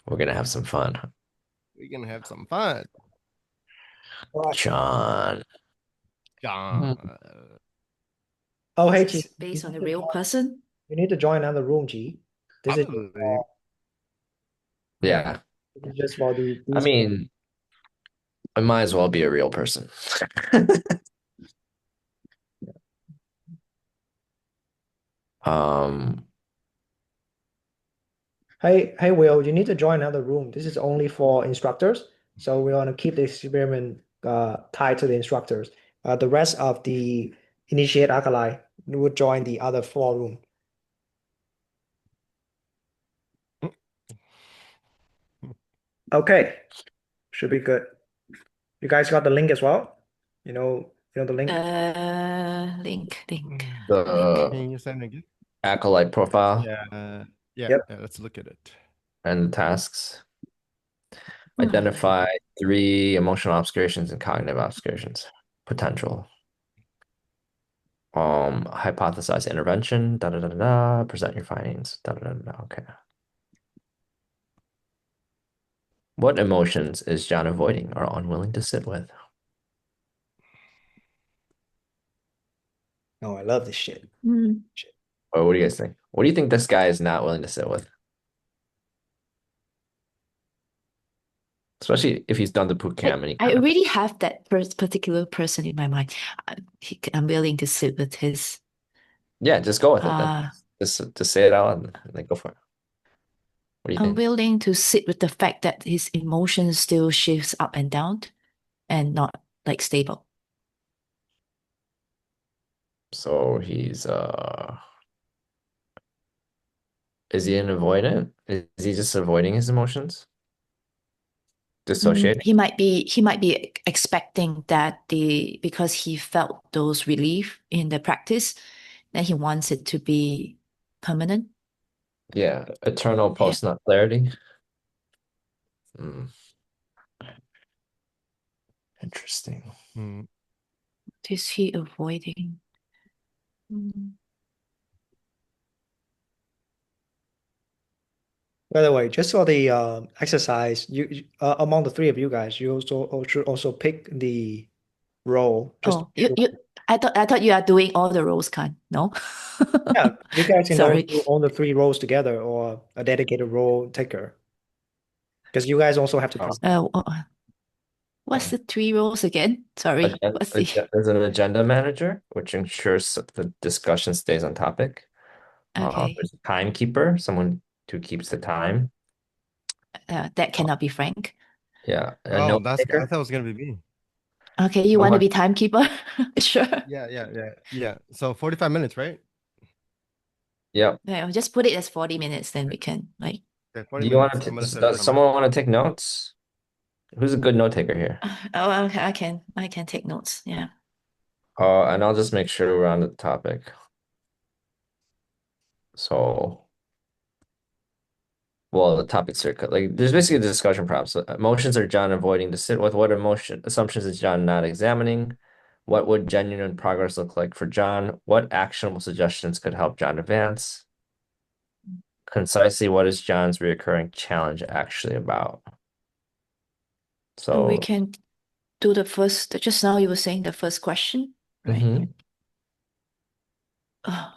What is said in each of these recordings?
We're gonna have some fun. We're gonna have some fun. Right. John. John. Hmm. Oh, hey, Is Chi. this based on a real person? You need to join another room, Chi. This is Probably. Yeah. just for the I these. mean, I might as well be a real person. Um, Hey, Will, you need to join another room. This is only for instructors, so we want to keep the experiment tied to the instructors. The rest of the initiate acolyte would join the other four room. Okay, should be good. You guys got the link as well? You know the link. Link, link. the Can you send again? acolyte profile Yeah. Yeah. Yep. Let's look at it. and the tasks. Hmm. Identify three emotional obscurations and cognitive obscurations. Potential. Hypothesize intervention. Da da da da. Da. Present your findings. Da da da da. Da. Okay. What emotions is John avoiding or unwilling to sit with? Oh, I love this shit. Hmm. Or what do you guys think? What do you think this guy is not willing to sit with? Especially if he's done the boot camp and he I kind of, already have that particular person in my mind. I'm willing to sit with his. yeah, just go with it then. Uh, Just say it out and then go for it. What do you I'm think? willing to sit with the fact that his emotions still shifts up and down and not like stable. So is he an avoidant? Is he just avoiding his emotions? Dissociating? He might be expecting that the because he felt those relief in the practice, that he wants it to be permanent. Yeah, eternal Yeah. post-nut clarity. Hmm, interesting. Hmm. What is he avoiding? Mm. By the way, just for the exercise, among the three of you guys, you also should also pick the role just to Oh, be you sure. you I thought you are doing all the roles, kind. No? Yeah, you guys can Sorry. do all the three roles together or a dedicated role taker because you guys also have to present. What's the three roles again? Sorry. What's the There's an agenda manager, which ensures that the discussion stays on topic. okay. There's a timekeeper, someone who keeps the time. That Uh, cannot be Frank. yeah, a Oh, note I taker. thought it was gonna be me. Okay, you Oh, want to what? be timekeeper? Sure. Yeah. So 45 minutes, right? Yep. Yeah, I'll just put it as 40 minutes, then we can like Okay, 40 Do you want minutes. to, I'm gonna set a does timer. someone want to take notes? Who's a good note taker here? oh okay, I can take notes. Yeah. And I'll just make sure we're on the topic. So, well, the topic circuit, like there's basically a discussion prompt. So emotions are John avoiding to sit with. What emotion assumptions is John not examining? What would genuine progress look like for John? What actionable suggestions could help John advance? Concisely, what is John's reoccurring challenge actually about? We So, can do the first, just now you were saying the first question, right? mhm. Oh,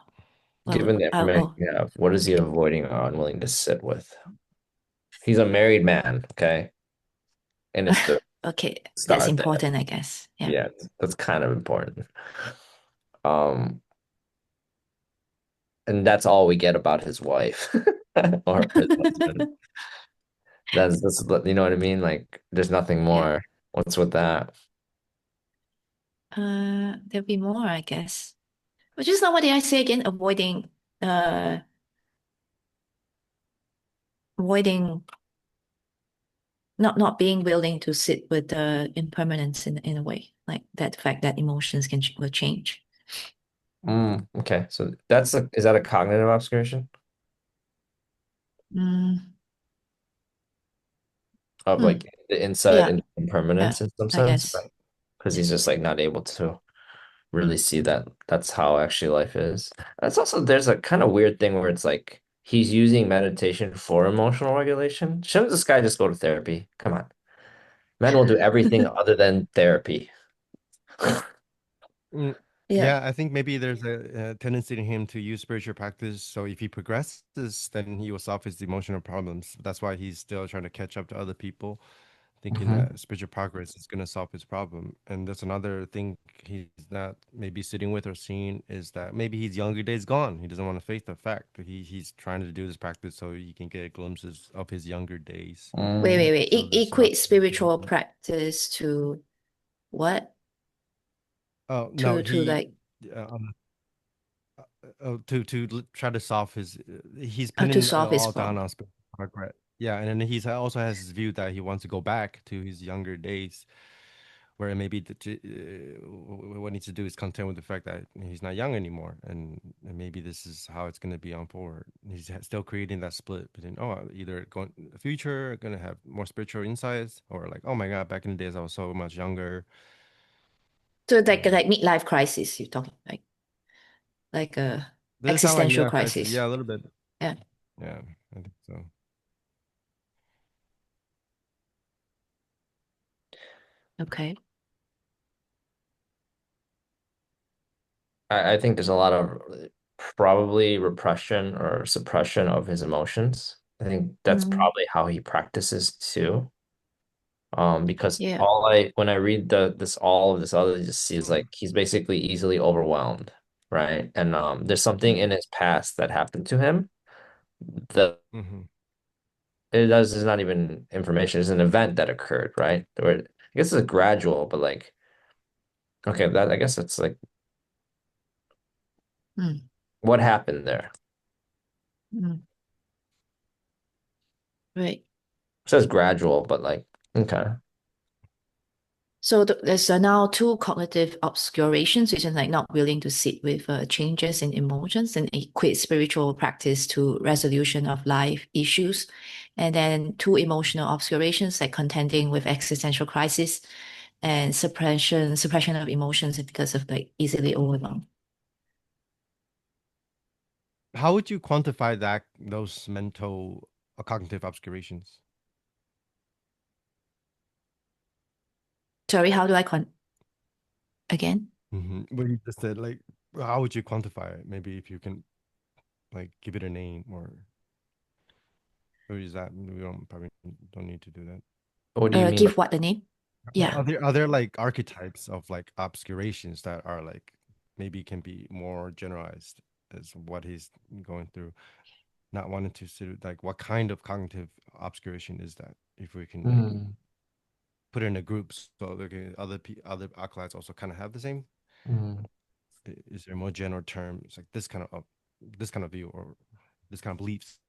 well, Given the information oh, you have, what is he avoiding or unwilling to sit with? He's a married man, okay? And it's the okay, that's start there. important, I guess. Yeah. Yeah, that's kind of important. Um, and that's all we get about his wife or his husband. That's you know what I mean? Like, there's nothing Yeah. more. What's with that? There'll be more, I guess. But just now, what did I say again? Uh, avoiding, not being willing to sit with the impermanence in a way, like that fact that emotions will change. Okay, so is that a cognitive obscuration Mm, of hmm. like the insight Yeah, and yeah, impermanence in some I sense, guess. right? Because Yeah. he's just like not able to really see that that's how actually life is. It's also there's a kind of weird thing where it's like he's using meditation for emotional regulation. Shouldn't this guy just go to therapy? Come on. Men will do everything other than therapy. Mm, Yeah. yeah, I think maybe there's a tendency in him to use spiritual practice. So if he progresses, then he will solve his emotional problems. That's why he's still trying to catch up to other people, thinking Mhm. that spiritual progress is going to solve his problem. And that's another thing he's not maybe sitting with or seeing is that maybe his younger days gone. He doesn't want to face the fact that he's trying to do this practice so he can get glimpses of his younger days. Mm. Wait. So there's another. Equate spiritual practice to what? Oh no, To he like uh, try to solve his he's to pinning it solve his all down problem. on spiritual progress. Yeah, and then he's also has his view that he wants to go back to his younger days, where maybe what he needs to do is contend with the fact that he's not young anymore, and maybe this is how it's going to be on forward. He's still creating that split between either going the future, going to have more spiritual insights, or like oh my god, back in the days I was so much younger. So it's Um, like midlife crisis you're talking like a does it sound like existential midlife crisis? crisis. Yeah, a little bit. Yeah. Yeah, I think so. Okay. I think there's a lot of probably repression or suppression of his emotions. I think that's Mm, probably how he practices too. Because yeah. when I read all of this other, just sees like he's basically easily overwhelmed, right? And there's something in his past that happened to him that Hmm. is not even information, it's an event that occurred, right? Where I guess it's gradual, but like okay, that I guess it's like Mm, what happened there. mm, right. It says gradual, but like okay. So there's now two cognitive obscurations, which is like not willing to sit with changes in emotions and equate spiritual practice to resolution of life issues. And then two emotional obscurations, like contending with existential crisis and suppression of emotions because of like easily overwhelmed. How would you quantify those mental cognitive obscurations? Sorry, how do I again? What you just said, like, how would you quantify it? Maybe if you can, like, give it a name, or is that we don't probably don't need to do that. What do you mean? Give what the name? Yeah. Are there like archetypes of like obscurations that are like maybe can be more generalized as what he's going through? Not wanting to sort like what kind of cognitive obscuration is that? If we can like Mm, put it in a group so other acolytes also kind of have the same. mm. Is there more general terms like this kind of view or this kind of beliefs?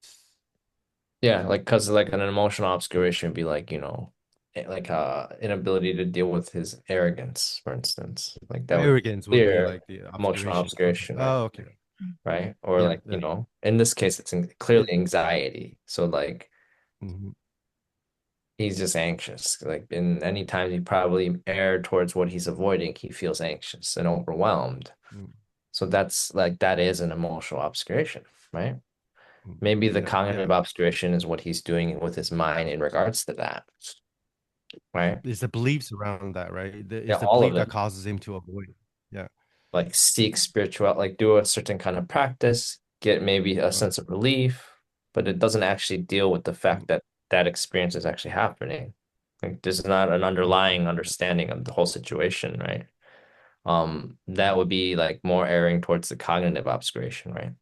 Yeah, like because like an emotional obscuration would be like, like inability to deal with his arrogance, for instance. Like that would be Arrogance would be clear like the emotional obscuration. Okay. obscuration, right? Oh, okay. Right? Or Yeah. like, Yeah. in this case it's It, clearly anxiety. So like mhm, he's just anxious. Like in any time he probably erred towards what he's avoiding, he feels anxious and overwhelmed. mm, So that's like that is an emotional obscuration, right? Maybe the yeah. Yeah. cognitive obscuration is what he's doing with his mind in regards to that, right? It's the beliefs around that, right? Yeah, It's the all of belief that it. causes him to avoid. Yeah. Like seek spiritual, like do a certain kind of practice, get maybe a Uh, sense of relief, but it doesn't actually deal with the mm, fact that that experience is actually happening. Like there's not an mm, underlying understanding of the whole situation, right? That would be like more erring towards the cognitive obscuration, right?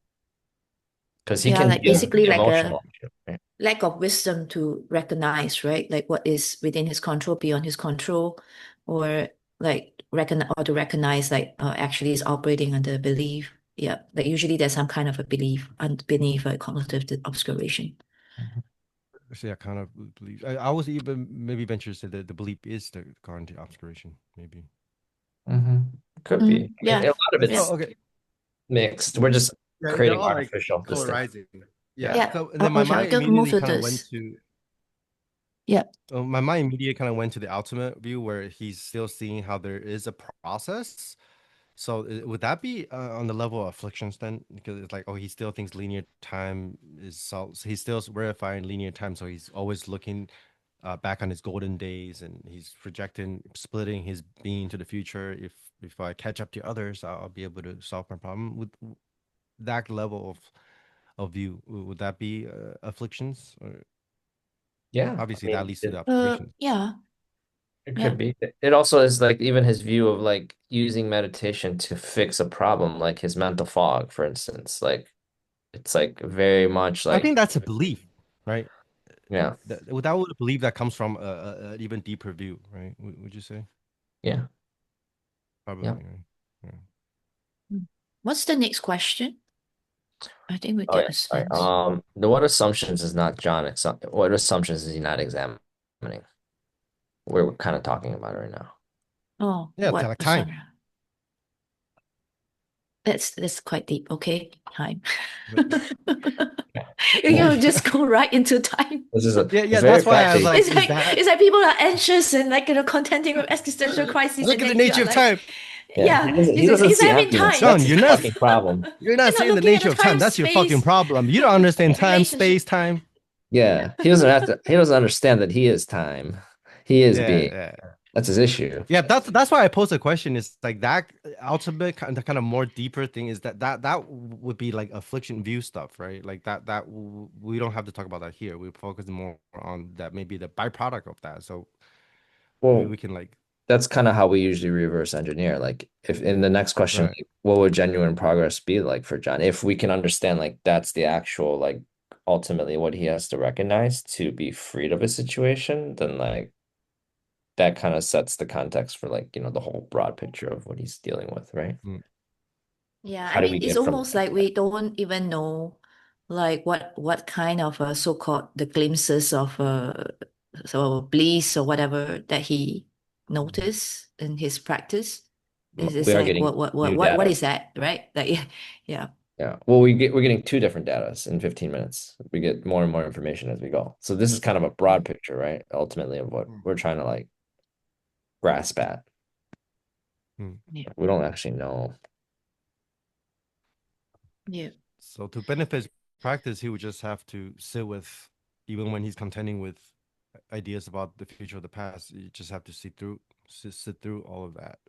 Because he Yeah, can like deal with basically the like a emotional issue, right? lack of wisdom to recognize, right? Like what is within his control, beyond his control, or like to recognize like actually is operating under belief. Yeah, like usually there's some kind of a belief beneath a cognitive obscuration. so yeah, kind of belief. I was even maybe venture to say that the belief is the cognitive obscuration, maybe. Mm-hmm. Could be. I mean, a Yeah, lot of yeah, it's So okay. mixed. We're just Yeah, they're creating all like artificial distinction. polarizing. Yeah. Yeah. yeah. So and then my Okay, I'll mind go move immediately to kind of went this. to Yeah, my mind immediately kind of went to the ultimate view where he's still seeing how there is a process So would that be on the level of afflictions then? Because it's like, oh, he still thinks linear time is so he's still verifying linear time, so he's always looking back on his golden days, and he's projecting, splitting his being to the future. If I catch up to others, I'll be able to solve my problem. With that level of view, would that be afflictions? Or Yeah, I obviously that mean, leads to the observation. Yeah, it yeah. could be. It also is like even his view of like using meditation to fix a problem, like his mental fog, for instance. Like it's like very much I like, think that's a belief, right? yeah, That would believe that comes from a even deeper view, right? Would you say? yeah, Probably, yeah. right? Yeah. Mm. What's the next question? I think we Oh get yeah, a sorry. sense. The what assumptions is not John? What assumptions is he not examining? We're kind of talking about it right now. Oh, Yeah, what? like time. Sorry. That's quite deep. Okay, time. Well, You just go right into time. this is a Yeah, it's yeah. very That's why I was fascinating. like, is that It's like people are anxious and like contending with existential crisis, look and at the then you nature are of like, time? Yeah, yeah, he doesn't he's see having emptiness. time. That's John, his fucking problem. you're You're not not seeing the looking at nature the of time. time That's your fucking space problem. You don't understand time, relationship. space, time. Yeah, he doesn't have to. He doesn't understand that he is time. He is Yeah, being. yeah. That's his issue. Yeah, that's why I posed the question. Is like that ultimate kind of more deeper thing is that would be like affliction view stuff, right? Like we don't have to talk about that here. We focus more on that maybe the byproduct of that. So we Well, can like that's kind of how we usually reverse engineer. Like, if in the next question, right. like, what would genuine progress be like for John? If we can understand, like, that's the actual, like, ultimately what he has to recognize to be freed of a situation, then, like, that kind of sets the context for, like, the whole broad picture of what he's dealing with, right? Mm. Yeah, I How do mean, we it's get from, almost like we don't even know, like what kind of so-called the glimpses of so bliss or whatever that he noticed in his practice. Is we are like getting new what data. is that, right? Like yeah. Yeah. Well, we're getting two different data in 15 minutes. We get more and more information as we go. So this is kind of a broad Mm, picture, right? Ultimately of what Mm. we're trying to like grasp at. Mm. yeah, We don't actually know. yeah. So to benefit his practice, he would just have to sit with, even when he's contending with ideas about the future or the past, you just have to sit through all of that.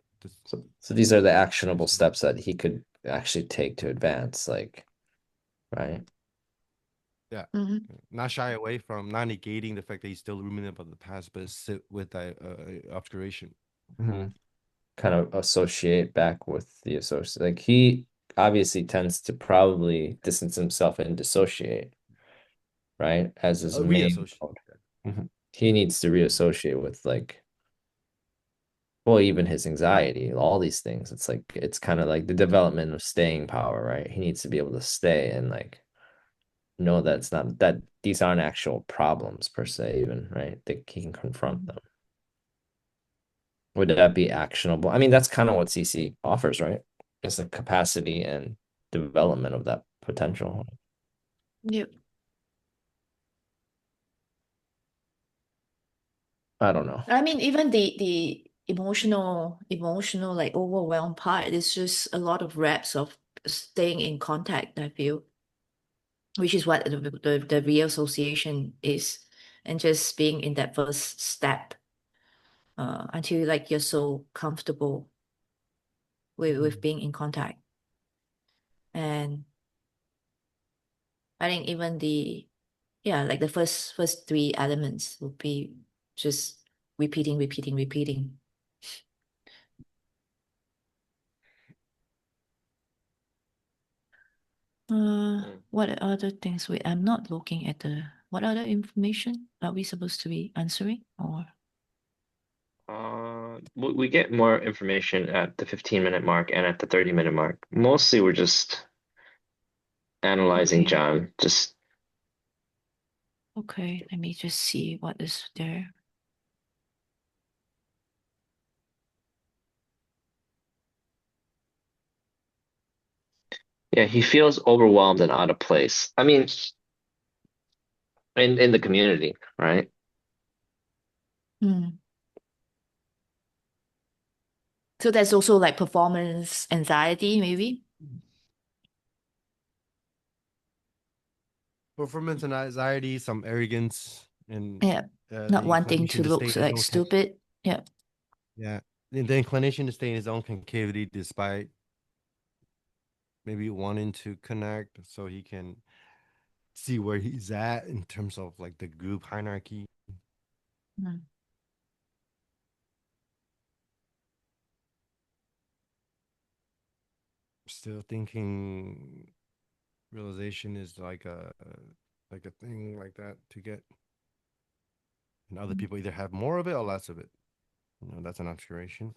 So these are the actionable steps that he could actually take to advance, like, right? Yeah. Hmm. Not shy away from, not negating the fact that he's still ruminating about the past, but sit with that obscuration. Mhm. Kind of associate back with the associate. Like he obviously tends to probably distance himself and dissociate, right? As his main Reassociate. mode. Mhm. He needs to reassociate with like, well, even his anxiety, all these things. It's like it's kind of like the development of staying power, right? He needs to be able to stay and like know that it's not that these aren't actual problems per se, even, right? That he can confront them. Would that be actionable? I mean, that's kind of what CC offers, right? It's the capacity and development of that potential. Yep. I don't know. I mean, even the emotional like overwhelmed part is just a lot of reps of staying in contact, I feel, which is what the real association is, and just being in that first step until like you're so comfortable with being in contact. And I think even the yeah, like the first three elements would be just repeating. What other things I'm not looking at what other information are we supposed to be answering or We get more information at the 15-minute mark and at the 30-minute mark. Mostly we're just analyzing okay. John. Just Okay, let me just see what is there. yeah, he feels overwhelmed and out of place. I mean, in the community, right? Hmm. So there's also like performance anxiety, maybe. Performance and anxiety, some arrogance, and Yeah, not the wanting inclination to to stay look in his like own stupid. Yeah. yeah, the inclination to stay in his own concavity despite maybe wanting to connect so he can see where he's at in terms of like the group hierarchy. Mm. Still thinking realization is like a thing like that to get, and other people either have more of it or less of it. You know, that's an obscuration.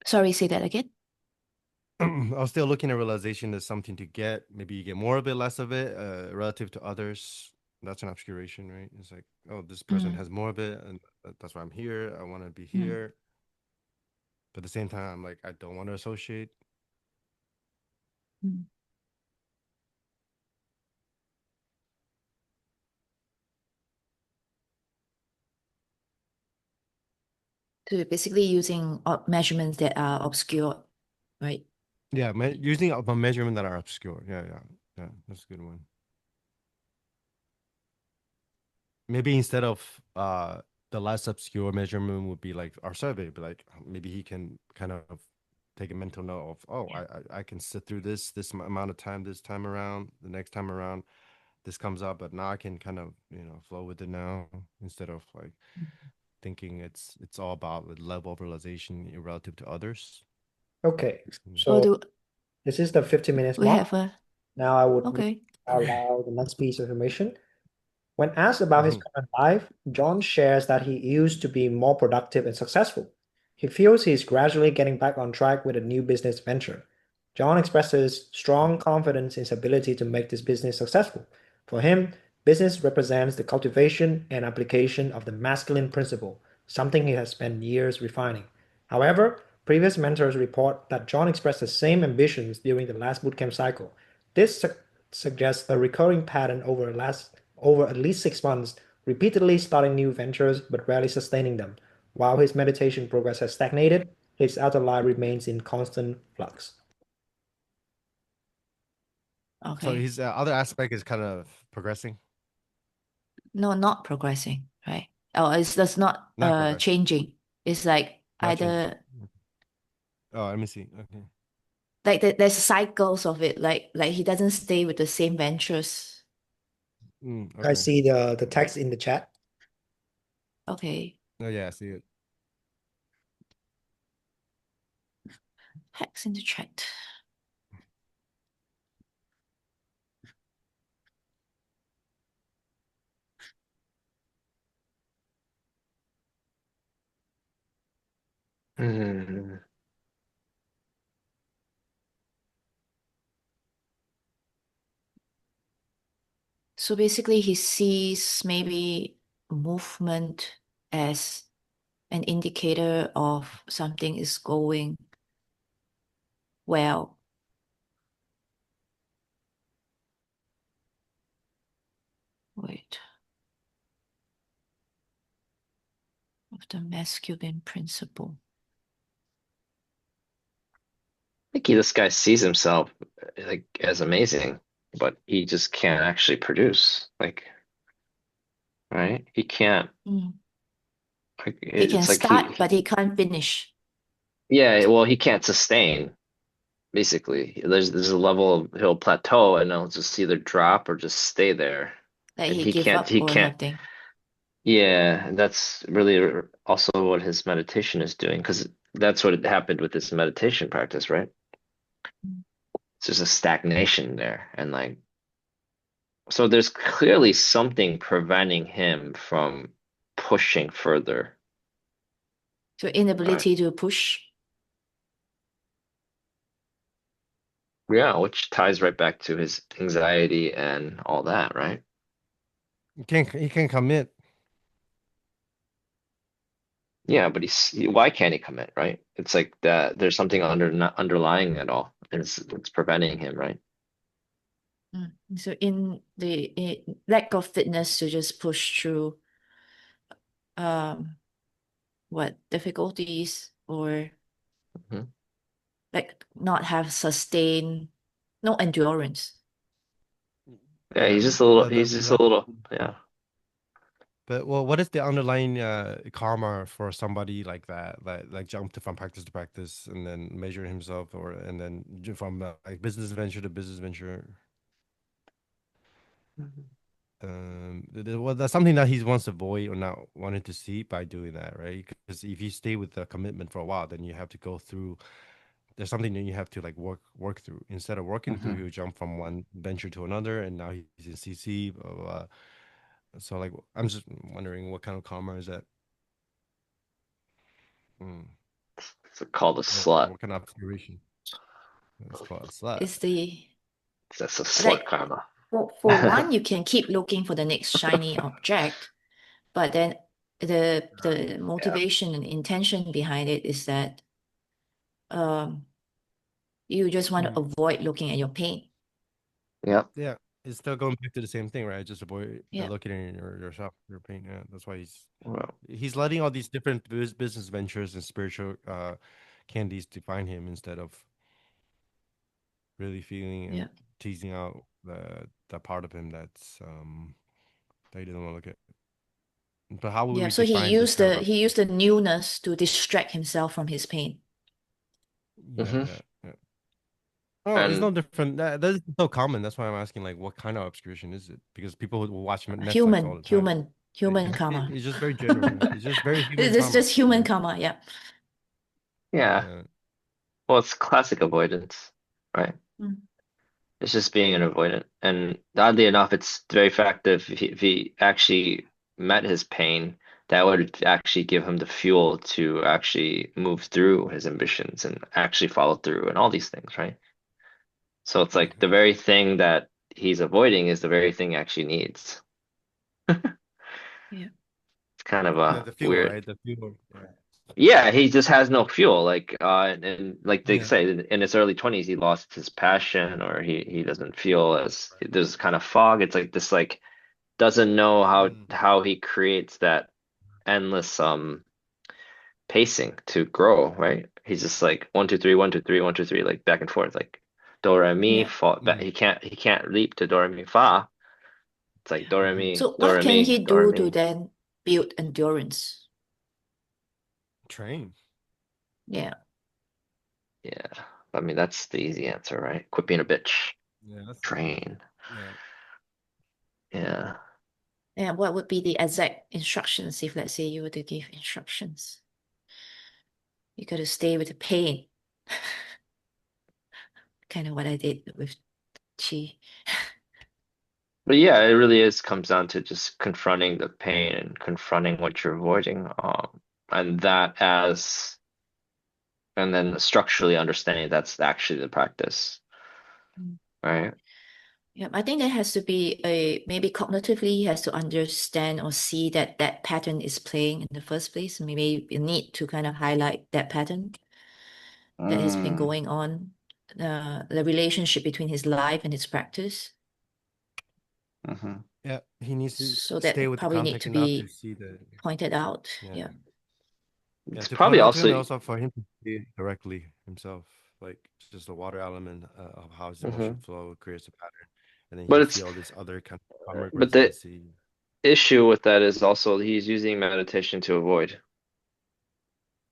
Sorry, say that again. I was still looking at realization as something to get. Maybe you get more of it, less of it, relative to others. That's an obscuration, right? It's like, oh, this person Mm. has more of it, and that's why I'm here. I want to be Mm. here. But at the same time, I'm like, I don't want to associate. Mm. So basically using measurements that are obscure, right? Yeah, using a measurement that are obscure. Yeah. That's a good one. Maybe instead of the less obscure measurement would be like our survey, but like maybe he can kind of take a mental note of, oh, I can sit through this amount of time this time around. The next time around, this comes up, but now I can kind of flow with it now instead of like thinking it's all about the level of realization relative to others. Okay, Or so do this is the 50 minutes we mark. have a Now I would read okay? out loud the next piece of information. When asked about his Mhm. current life, John shares that he used to be more productive and successful. He feels he is gradually getting back on track with a new business venture. John expresses strong confidence in his ability to make this business successful. For him, business represents the cultivation and application of the masculine principle, something he has spent years refining. However, previous mentors report that John expressed the same ambitions during the last bootcamp cycle. This suggests a recurring pattern over at least 6 months, repeatedly starting new ventures but rarely sustaining them. While his meditation progress has stagnated, his outer life remains in constant flux. So Okay. his other aspect is kind of progressing, No, not progressing, right? Oh, it's that's not not progressing, changing. It's like not changing. either Oh, let me see. Okay. like there's cycles of it. Like he doesn't stay with the same ventures. I Okay. see the text in the chat. Okay. Oh yeah, I see it. Hacks in the chat. Hmm. So basically, he sees maybe movement as an indicator of something is going well. Wait. Of the masculine principle. I think this guy sees himself like as amazing, but he just can't actually produce. Like, right? He can't. Mm. Like, He can it's like start, but he can't finish. yeah. Well, he can't sustain. Basically, there's a level of he'll plateau and he'll just either drop or just stay there, Like and he give up he or can't. something. Yeah, and that's really also what his meditation is doing, because that's what happened with this meditation practice, right? Mm. It's just a stagnation there, and like so there's clearly something preventing him from pushing further, So right? inability to push. Yeah, which ties right back to his anxiety and all that, right? He can commit. Yeah, but why can't he commit, right? It's like that there's something not underlying it all, and it's preventing him, right? Mm. So in lack of fitness to just push through, um, what difficulties or Mhm. like not have sustained no endurance. Yeah, Yeah, he's just a little, yeah. but well, what is the underlying karma for somebody like that, like jumped from practice to practice and then measure himself, or and then from like business venture to business venture? Well, that's something that he wants to avoid or not wanting to see by doing that, right? Because if you stay with the commitment for a while, then you have to go through. There's something that you have to like work through. Instead of working through, Mhm. you jump from one venture to another, and now he's in CC. Blah, blah, blah. So like, I'm just wondering what kind of karma is that? Mm. It's called a slut. What kind of obscuration? It's called a slut. Is the That's a slut like karma. for one, you can keep looking for the next shiny object, but then the motivation and intention behind it is that um you just want to Mm. avoid looking at your pain. Yep. Yeah, it's still going back to the same thing, right? Just avoid Yeah. looking at yourself, your pain. Yeah, that's why Well, he's letting all these different business ventures and spiritual candies define him instead of really feeling Yeah. and teasing out the part of him that he doesn't want to look at. But how would Yeah. we So he define this used kind of the newness to distract himself from his pain. yeah, mhm. yeah. Oh, it's no And different. That's so common. That's why I'm asking, like, what kind of obscuration is it? Because people who watch Netflix all Human, the time. human, human karma. It's just very general. Yeah. It's just very human It's karma. just human Yeah. karma. Yeah. yeah, Yeah. well, it's classic avoidance, right? Mm. It's just being an avoidant. And oddly enough, it's very effective if he actually met his pain, that would actually give him the fuel to actually move through his ambitions and actually follow through and all these things, right? So it's like the Okay. very thing that he's avoiding is the very thing he actually needs. Yeah. It's kind of The fuel, weird. right? The fuel. Yeah. Yeah, he just has no fuel. Like, and like they Yeah. say, in his early 20s, he lost his passion, or he doesn't feel as there's kind of fog. It's like this, like doesn't know Mm. how he creates that endless pacing to grow, right? He's just like 1 2 3 1 2 3 1 2 3, like back and forth, like do re mi Yeah. fa. But Mm. he can't leap to do re mi fa. It's like do re Hmm. mi So do what re can mi he do re do to mi. then build endurance? Train. Yeah. Yeah, I mean that's the easy answer, right? Quit being a bitch. Yeah. That's Train. yeah. Yeah. And what would be the exact instructions if, let's say, you were to give instructions? You got to stay with the pain. Kind of what I did with Chi. But yeah, it really is comes down to just confronting the pain and confronting what you're avoiding. And that as and then structurally understanding that's actually the practice, Mm. right? Yeah, I think there has to be maybe cognitively he has to understand or see that that pattern is playing in the first place. Maybe you need to kind of highlight that pattern that has been Mm. going on, the relationship between his life and his practice. Hmm. Yeah. He needs to So stay that with the probably need contact to enough to be see the pointed out. yeah. Yeah. Yeah, It's to point probably out to him also and also for him to see it directly himself, like just the water element of how his emotion mhm. flow creates a pattern, and then But he'll it's see all this other kind of karmic but the resonancy. issue with that is also he's using meditation to avoid.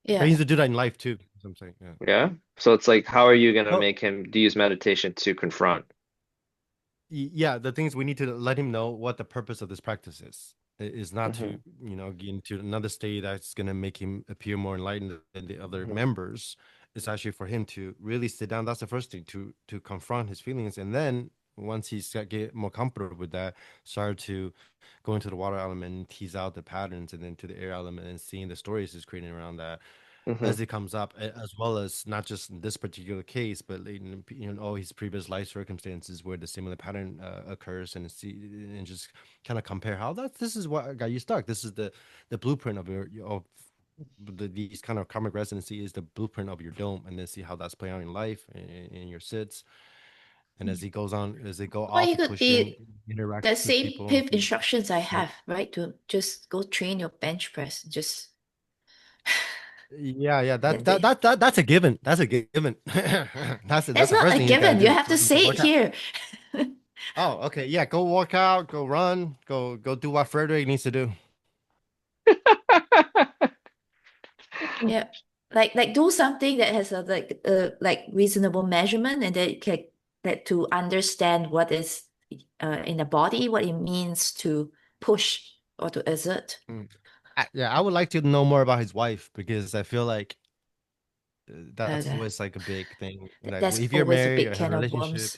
But he Yeah. needs to do that in life too. That's what I'm saying. Yeah. Yeah. So it's like, how are you gonna Well, make him use meditation to confront? yeah, the things we need to let him know what the purpose of this practice is. Is not to, Hmm. get into another state that's gonna make him appear more enlightened than the other Hmm. members. It's actually for him to really sit down. That's the first thing to confront his feelings, and then once get more comfortable with that, start to go into the water element, tease out the patterns, and then to the air element, and seeing the stories is creating around that Hmm. as it comes up, as well as not just in this particular case, but all his previous life circumstances where the similar pattern occurs, and see and just kind of compare how this is what got you stuck. This is the blueprint of these kind of karmic residency is the blueprint of your dome, and then see how that's playing out in life in your sits. And as he goes on, as they go Or off you and could pushing, be interact the with same people and PIP see. instructions I Yeah. have, right? To just go train your bench press. Just Yeah, Then they, that's a given. That's a given. That's that's the not first a thing he's got to given. You do. have to He needs to say it work out. here. Oh, okay. Yeah, go work out, go run, go do what Frederick needs to do. Yeah. Like do something that has a like reasonable measurement and that can that to understand what is in the body, what it means to push or to exert. Mm. Yeah, I would like to know more about his wife because I feel like Uh, that's the- always like a big thing. Like that's if you're always a married big or have a can of relationship, worms.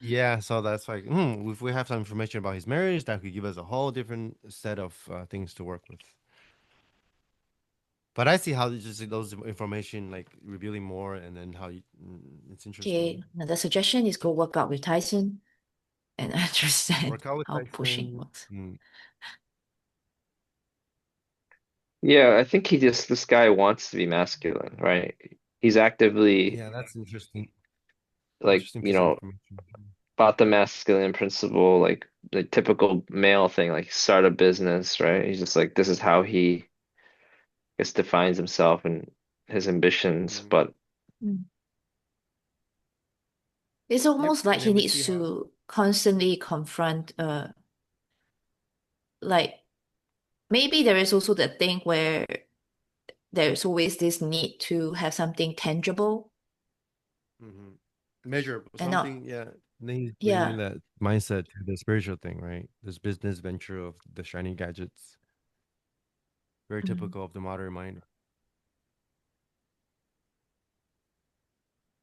yeah. So that's like, if we have some information about his marriage, that could give us a whole different set of things to work with. But I see how just those information like revealing more, and then how it's Okay, interesting. another suggestion is go work out with Tyson and understand Work out with how pushing Tyson. works. Yeah, I think this guy wants to be masculine, right? He's actively Yeah, that's interesting. like, Interesting piece of information. about the masculine principle, like the typical male thing, like start a business, right? He's just like, this is how he, I guess, defines himself and his ambitions. Mm. But Mm. It's Yep, almost like and he then we needs see how. to constantly confront like maybe there is also the thing where there's always this need to have something tangible Hmm. Measurable and not, something, yeah. And then he's bringing yeah. that mindset to the spiritual thing, right? This business venture of the shiny gadgets, very Mm, typical of the modern mind.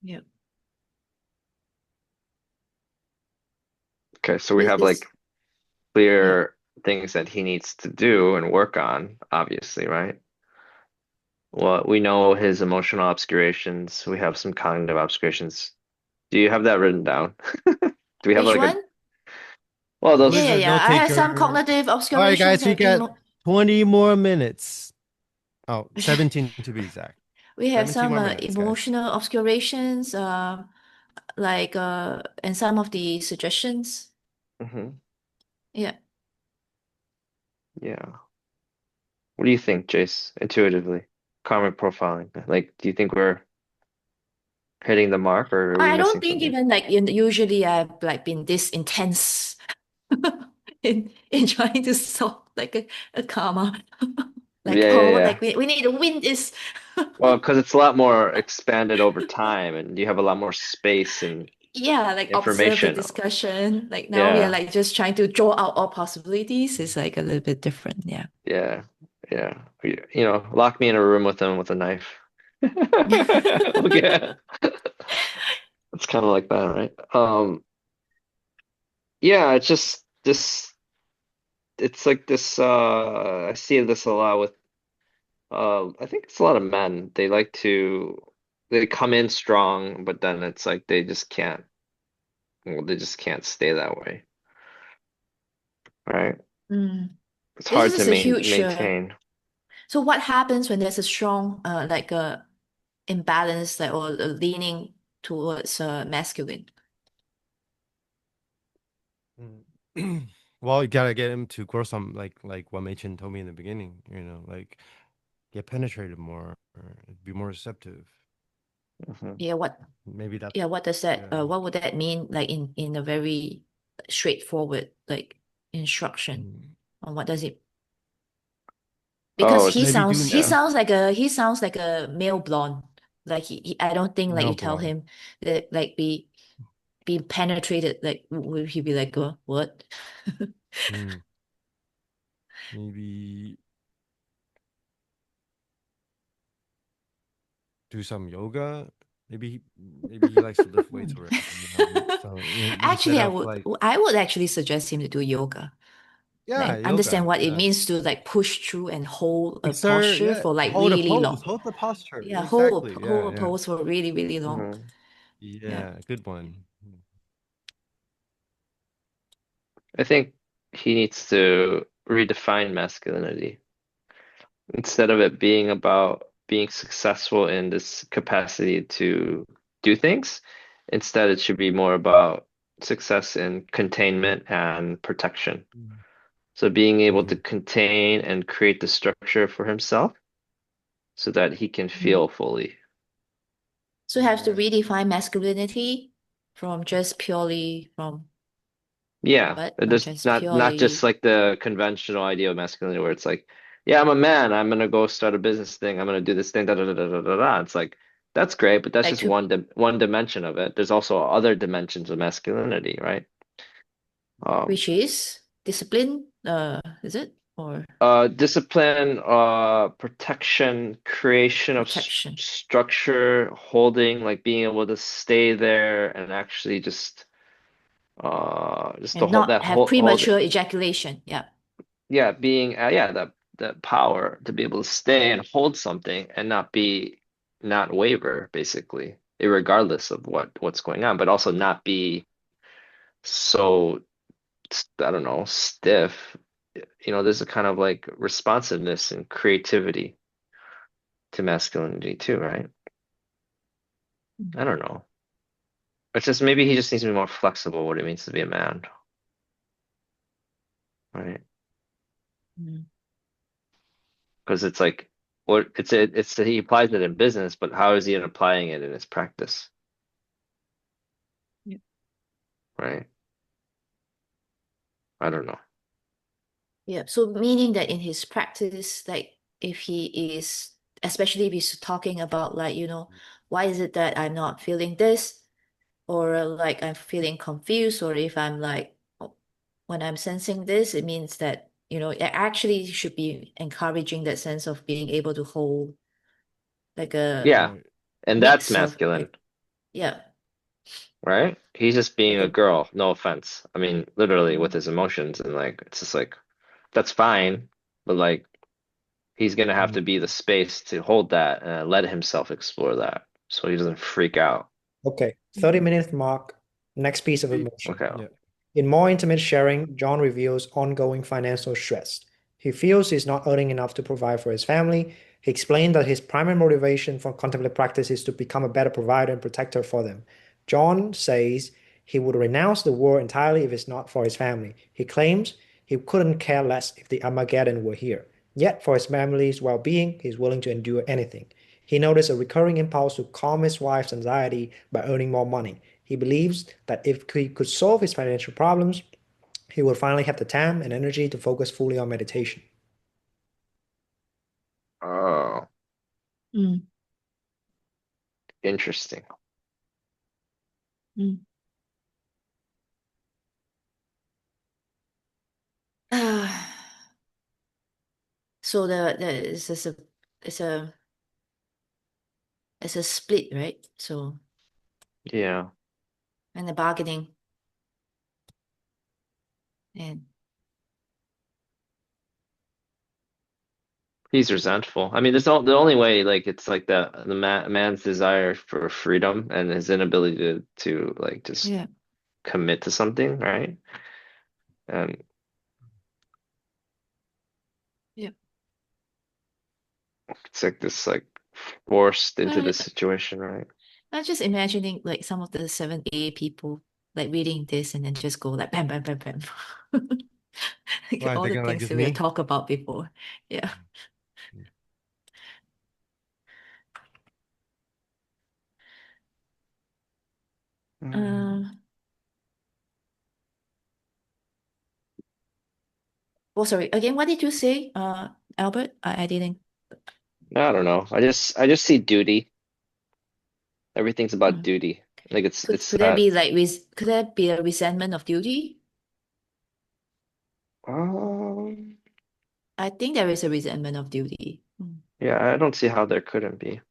yeah. okay, so we This have is, like yeah. clear things that he needs to do and work on, obviously, right? Well, we know his emotional obscurations. We have some cognitive obscurations. Do you have that written down? Do we have Which like a, one? well, Who's those, the Yeah. note I have some taker? cognitive All right, obscurations guys, we and got emo 20 more minutes. Oh, 17 to be exact. we have 17 some more minutes, guys. emotional obscurations, and some of the suggestions. Mhm. Yeah. Yeah. What do you think, Jace, intuitively? Karmic profiling. Like, do you think we're hitting the mark or are we I don't missing think something? even like usually I've like been this intense in trying to solve like a karma. Like, Yeah, yeah, oh, yeah. like we need to win this. Well, because it's a lot more expanded over time and you have a lot more space and Yeah, like observe the information. discussion. Like now we are Yeah, like just trying to draw out all possibilities. It's like a little bit different. Yeah. yeah, yeah. Lock me in a room with them with a knife. Yeah, it's kind of like that, right? Yeah, it's just this. It's like this. I see this a lot with. I think it's a lot of men. They come in strong, but then it's like they just can't. Well, they just can't stay that way, right? Mm. It's This hard to is a huge. maintain. So what happens when there's a strong, like a imbalance, like or a leaning towards masculine? Mm. Well, you gotta get him to grow some, like what Machen told me in the beginning, like get penetrated more, or be more receptive. Mhm. Yeah. What? Maybe that's, Yeah. What does that? yeah. What would that mean? Like in a very straightforward like instruction Mm. on what does it? Because Oh, he it's Maybe sounds doing he yeah. sounds like a male blonde. Like I don't think like male you tell blonde. him that like be penetrated. Like will he be like what? Mm. Maybe do some yoga. Maybe he likes to lift weights already. So instead Actually, of like, I would actually suggest him to do yoga. yeah, Like understand yoga. what it Yeah. means to like push through and hold a Sir, posture yeah. for like Hold a really pose. long. Hold the posture. Yeah, Exactly. Yeah, hold a yeah. pose for really, really long. Mhm. Yeah. Yeah, good one. I think he needs to redefine masculinity. Instead of it being about being successful in this capacity to do things, instead it should be more about success in containment and protection. So being able to Mm-hmm. contain and create the structure for himself so that he can feel fully. So you have to Right. redefine masculinity from just purely from Yeah, what? Not just just not just purely like the conventional idea of masculinity where it's like, yeah, I'm a man, I'm gonna go start a business thing, I'm gonna do this thing, da da da da da da. Da. It's like that's great, but that's like just to one dimension of it. There's also other dimensions of masculinity, right? Um, which is discipline, is it? Or discipline, protection, creation of protection structure, holding, like being able to stay there and actually just the and whole not that have whole hold premature ejaculation. Yeah. yeah, being yeah, that power to be able to stay and hold something and not waver, basically, regardless of what's going on, but also not be so I don't know, stiff. There's a kind of like responsiveness and creativity to masculinity too, right? I don't know. It's just maybe he just needs to be more flexible what it means to be a man, right? Mm. Because it's like what it's that he applies it in business, but how is he applying it in his practice, Yeah. right? I don't know. Yeah. So meaning that in his practice, like if he is, especially if he's talking about like, why is it that I'm not feeling this? Or like I'm feeling confused, or if I'm like, when I'm sensing this, it means that, it actually should be encouraging that sense of being able to hold like a Yeah, Right. and that's mix of masculine, like, yeah, right? He's just being like a a, girl, no offense. I mean, literally with mm, his emotions and like it's just like that's fine, but like he's gonna have Mm. to be the space to hold that and let himself explore that so he doesn't freak out. Okay, mm, 30 minutes mark. Next piece of emotion. Okay. Yeah. In more intimate sharing, John reveals ongoing financial stress. He feels he's not earning enough to provide for his family. He explained that his primary motivation for contemplative practice is to become a better provider and protector for them. John says he would renounce the war entirely if it's not for his family. He claims he couldn't care less if the Armageddon were here. Yet, for his family's well being, he's willing to endure anything. He noticed a recurring impulse to calm his wife's anxiety by earning more money. He believes that if he could solve his financial problems, he would finally have the time and energy to focus fully on meditation. Oh, mm, interesting. mm. So the it's a it's a split, right? So Yeah. and the bargaining and He's resentful. I mean, the only way, like, it's like the man's desire for freedom and his inability to like just yeah, commit to something, right? And yeah. it's like this like forced into Uh, this situation, right? I'm just imagining like some of the 7A people like reading this and then just go like bam, bam, bam, bam. Like Right. all They're the gonna like things this that we had me. talked about before. Yeah. Mm. Mm. Um, oh, sorry. Again, what did you say, Albert? I didn't. I don't know. I just see duty. Everything's about Hmm. duty. Like it's Could there be like could there be a resentment of duty? um I think there is a resentment of duty. Mm. yeah, I don't see how there couldn't be.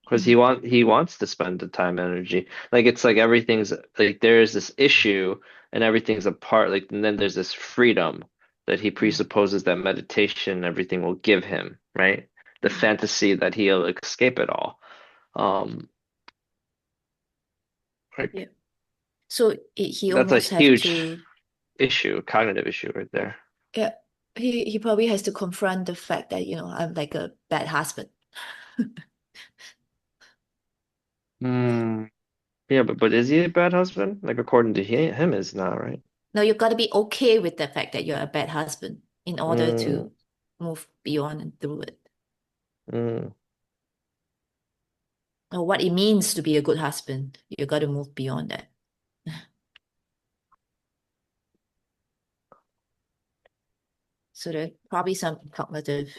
Because Mm. he wants to spend the time and energy. Like it's like everything's like there's this issue and everything's a part, like and then there's this freedom that he Mm. presupposes that meditation and everything will give him, right? The Mm. fantasy that he'll escape it all. Yeah. Like So he that's a almost have huge to. issue, cognitive issue right there. Yeah. He probably has to confront the fact that I'm like a bad husband. Hmm. Yeah, but is he a bad husband? Like according to him is not, right? No, you've got to be okay with the fact that you're a bad husband in order Mm, to move beyond and through it. mm. or what it means to be a good husband. You got to move beyond that. So there are probably some cognitive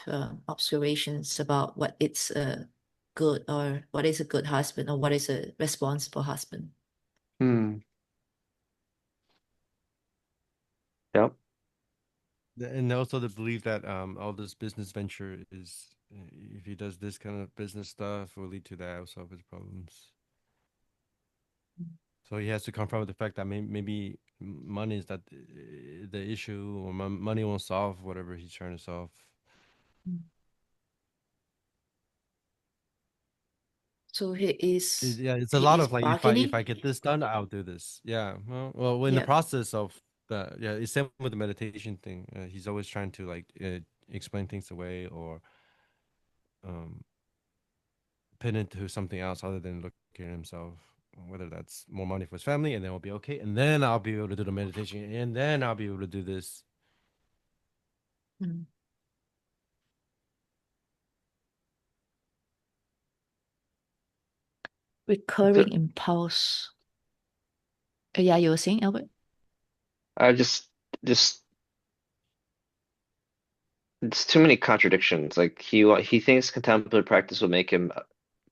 observations about what it's a good or what is a good husband or what is a responsible husband. Hmm. Yep. And also the belief that all this business venture is, if he does this kind of business stuff, will lead to that also of his problems. So he has to confront with the fact that maybe money is not the issue, or money won't solve whatever he's trying to solve. So Yeah, it's a he lot is of like, if I bargaining. get this done, I'll do this. Yeah, well, in the Yeah. process of yeah, it's same with the meditation thing. He's always trying to like explain things away, or um pin it to something else other than looking at himself. Whether that's more money for his family, and then we'll be okay, and then I'll be able to do the meditation, and then I'll be able to do this. Mm. Recurring impulse. Yeah, you were saying, Albert? I just it's too many contradictions. Like he thinks contemplative practice will make him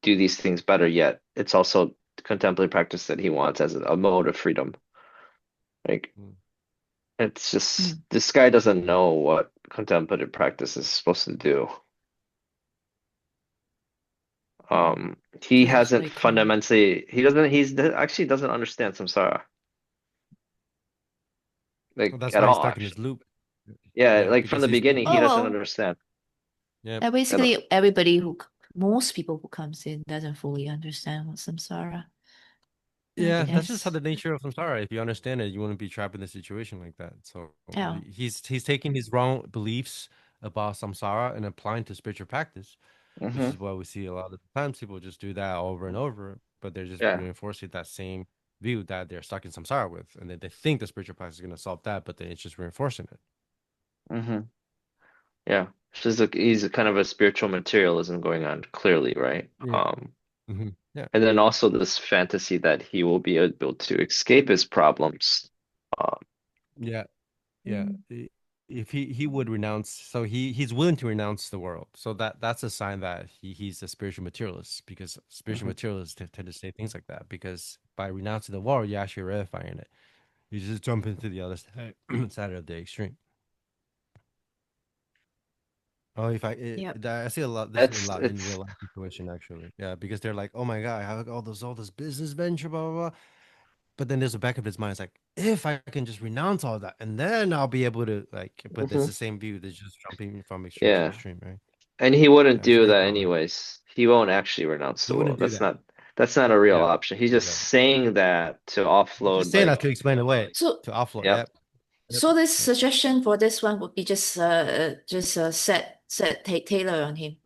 do these things better, yet it's also contemplative practice that he wants as a mode of freedom. Like Mm. it's just Mm. this guy doesn't know what contemplative practice is supposed to do. He That is hasn't very common. fundamentally actually doesn't understand samsara Well, like that's at why he's all, stuck in his actually. loop. Yeah, Yeah, like from because the he's beginning he Oh, doesn't well, understand yeah. at all. basically most people who comes in doesn't fully understand what samsara. Yeah, It that's just how has, the nature of samsara. If you understand it, you wouldn't be trapped in a situation like that. So yeah. he's taking his wrong beliefs about samsara and applying to spiritual practice, which Hmm. is why we see a lot of times people just do that over and over, but they're just Yeah. reinforcing that same view that they're stuck in samsara with, and then they think the spiritual practice is going to solve that, but then it's just reinforcing it. Hmm. Yeah. He's a kind of a spiritual materialism going on clearly, right? Yeah. Yeah. And then also this fantasy that he will be able to escape his problems. Um, Yeah. Yeah. Mm. If he would renounce, so he's willing to renounce the world, so that's a sign that he's a spiritual materialist, because spiritual mhm. materialists tend to say things like that, because by renouncing the world you're actually ratifying it. You just jump into the other side, side of the extreme. Oh, if Yep. I see a lot this a It's lot in it's real life situation, actually. Yeah, because they're like, oh my god, I have all this business venture, blah blah blah. But then there's a back of his mind. It's like, if I can just renounce all that, and then I'll be able to like. But it's mhm. the same view. They're just jumping from extreme to Yeah. extreme, right? And he wouldn't Yeah, it's do very that common. anyways. He won't actually renounce He the wouldn't world. do that. That's not a real Yeah, option. He's just exactly. saying that to He's just offload saying that to like, explain away, So, to offload. yep. Yep. Yep. so this Yep. suggestion for this one would be just set Taylor on him.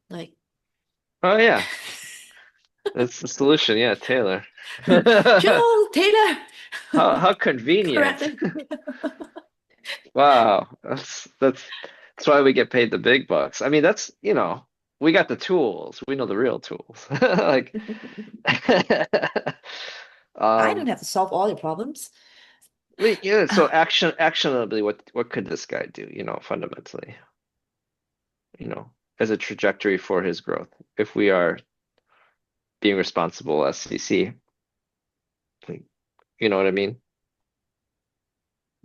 Like, Oh yeah. That's the solution. Yeah, Taylor. Joel, Taylor, How correct convenient. him. Wow. That's why we get paid the big bucks. I mean, we got the tools. We know the real tools. Like I don't um have to solve all your problems. yeah, so actionably what could this guy do, fundamentally, as a trajectory for his growth if we are being responsible SCC. Like, you know what I mean?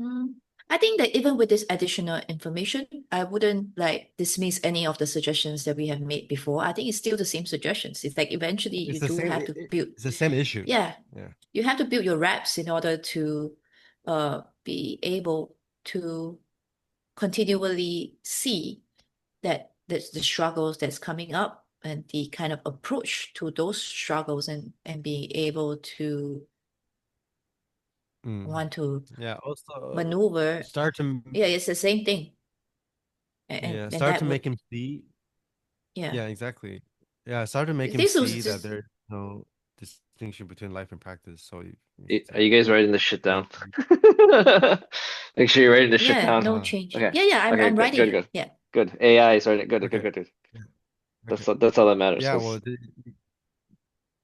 Mm, I think that even with this additional information, I wouldn't like dismiss any of the suggestions that we have made before. I think it's still the same suggestions. It's like eventually It's you the do same. have to build, It's the same issue. yeah, Yeah. you have to build your reps in order to be able to continually see that there's the struggles that's coming up and the kind of approach to those struggles and be able to Mm. want to Yeah. Also, maneuver. start to Yeah, it's the same thing. And start that to would, make him see. yeah. Yeah, exactly. Yeah, start to make him This was see that just, there's no distinction between life and practice. So it's Are like, you guys writing this shit yeah, down? Make sure you're writing this shit yeah, down. no uh, change. Okay. Yeah, Okay, I'm good, writing good, it. good. Yeah. Good. AI is writing. Good, good, okay, good, good. yeah, okay, That's all that matters. yeah. Well,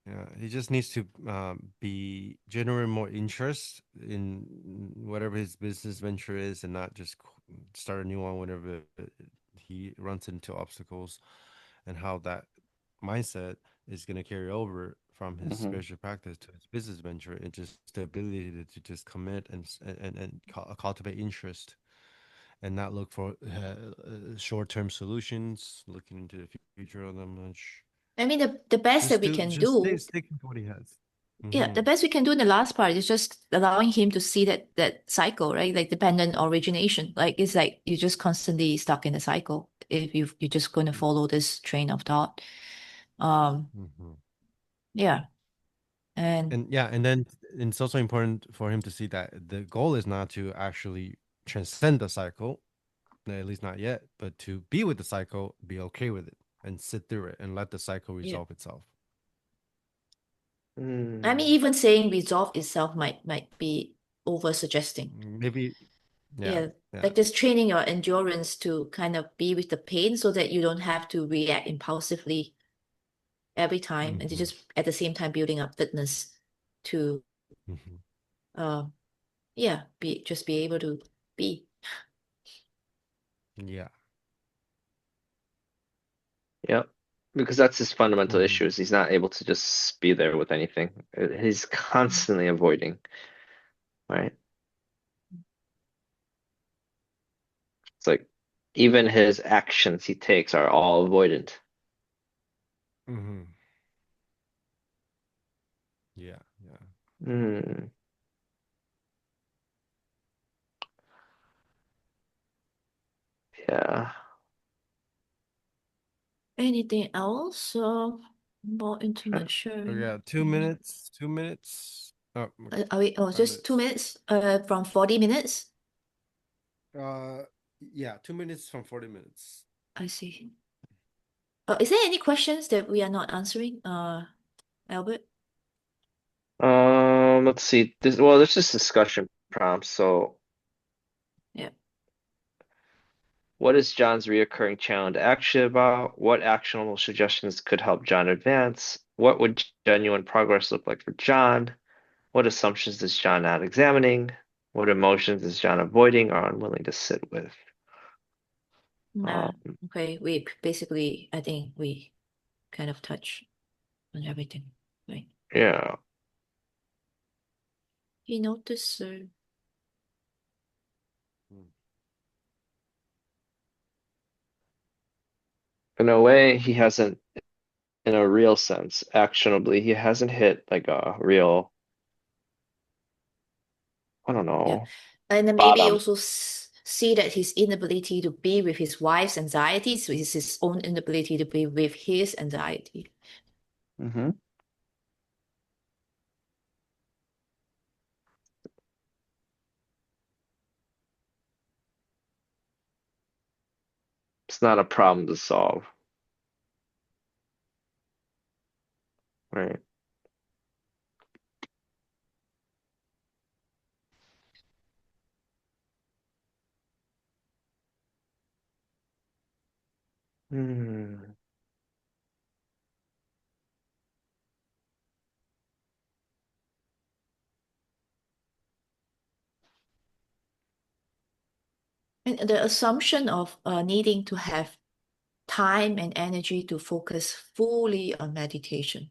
Yeah, he just needs to be generate more interest in whatever his business venture is, and not just start a new one whenever he runs into obstacles, and how that mindset is going to carry over from his Hmm. spiritual practice to his business venture. And just the ability to just commit and cultivate interest, and not look for short-term solutions, looking into the future of them much. I mean, the best that we can Just stay do, sticking to what he has. yeah, Mm-hmm. the best we can do in the last part is just allowing him to see that cycle, right? Like dependent origination. Like it's like you're just constantly stuck in a cycle if you're just going to follow this train of thought. Um, Mm-hmm. yeah, and And yeah, and then it's also important for him to see that the goal is not to actually transcend the cycle, at least not yet, but to be with the cycle, be okay with it, and sit through it, and let the cycle yeah, resolve itself. I mean, Mm. even saying resolve itself might be over suggesting. Maybe, yeah, Yeah, yeah. like just training your endurance to kind of be with the pain so that you don't have to react impulsively every time, and to Mm-hmm. just at the same time building up fitness to Mm-hmm. uh yeah, be able to be. Yeah. Yep. Because that's his fundamental Mm-hmm. issue is he's not able to just be there with anything. He's constantly avoiding, right? It's like even his actions he takes are all avoidant. Mm-hmm. Yeah. Yeah. Mm. Yeah. Anything else more intimate Oh, sharing? yeah. 2 minutes. 2 minutes. Oh, okay. Are we Five just 2 minutes from 40 minutes? Uh, yeah, 2 minutes from 40 minutes. I see. Is there any questions that we are not answering, Albert? Let's see. There's just discussion prompts. So, Yeah. what is John's reoccurring challenge action about? What actionable suggestions could help John advance? What would genuine progress look like for John? What assumptions is John not examining? What emotions is John avoiding or unwilling to sit with? Nah. Um, Okay. Basically, I think we kind of touch on everything, right? yeah. He noticed, Mm. In a way, he hasn't, in a real sense, actionably, he hasn't hit like a real, I don't yeah. know, And then maybe bottom. also see that his inability to be with his wife's anxieties is his own inability to be with his anxiety. Hmm. It's not a problem to solve, right? Hmm. And the assumption of needing to have time and energy to focus fully on meditation.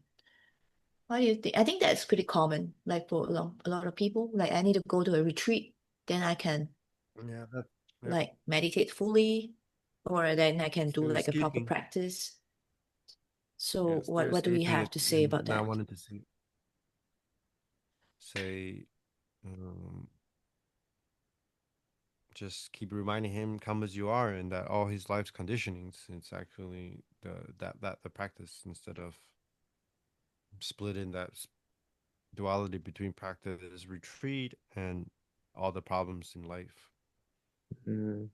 What do you think? I think that's pretty common, like for a lot of people. Like I need to go to a retreat, then I can Yeah, that, yeah. like meditate fully, or then I can do They're like a proper escaping. practice. So Yes, they're what do we escaping have it to say and about not that? wanting to see, say, um, just keep reminding him, come as you are, and that all his life's conditionings, it's actually the practice, instead of splitting that duality between practice, retreat, and all the problems in life. Mm.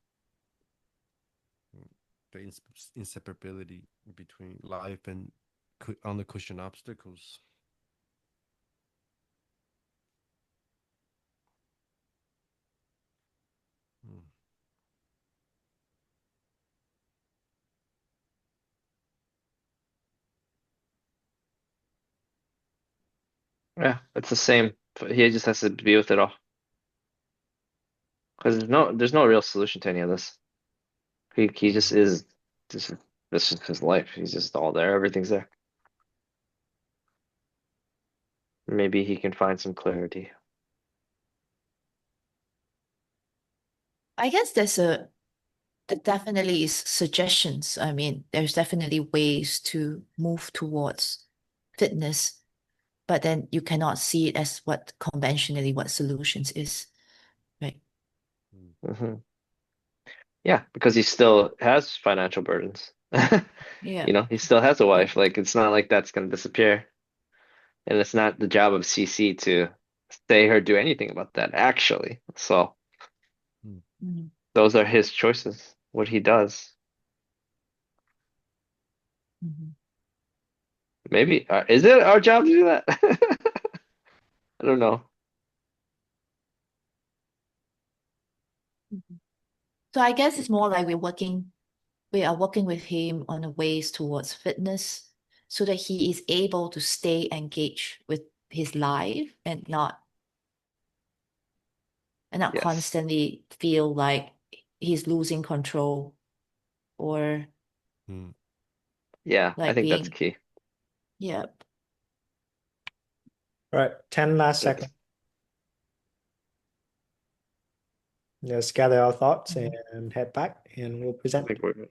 The inseparability between life and on the cushion obstacles. Mm. Yeah, it's the same. He just has to be with it all. Because there's no real solution to any of this. He just is just this is his life. He's just all there. Everything's there. Maybe he can find some clarity. I guess there definitely is suggestions. I mean, there's definitely ways to move towards fitness, but then you cannot see it as what conventionally what solutions is, right? Hmm. Yeah, because he still has financial burdens. Yeah. He still has a Yeah. wife. Like it's not like that's gonna disappear. And it's not the job of CC to say or do anything about that, actually. So Mhm. those are his choices, what he does. Mhm. Maybe is it our job to do that? I don't know. Mhm. So I guess it's more like we are working with him on the ways towards fitness so that he is able to stay engaged with his life and not Yes. constantly feel like he's losing control or Mm. Yeah, I like think that's being, key. yeah. All right, 10 last That's, seconds. Let's gather our thoughts Mhm. and head back, and we'll I present. think we're good.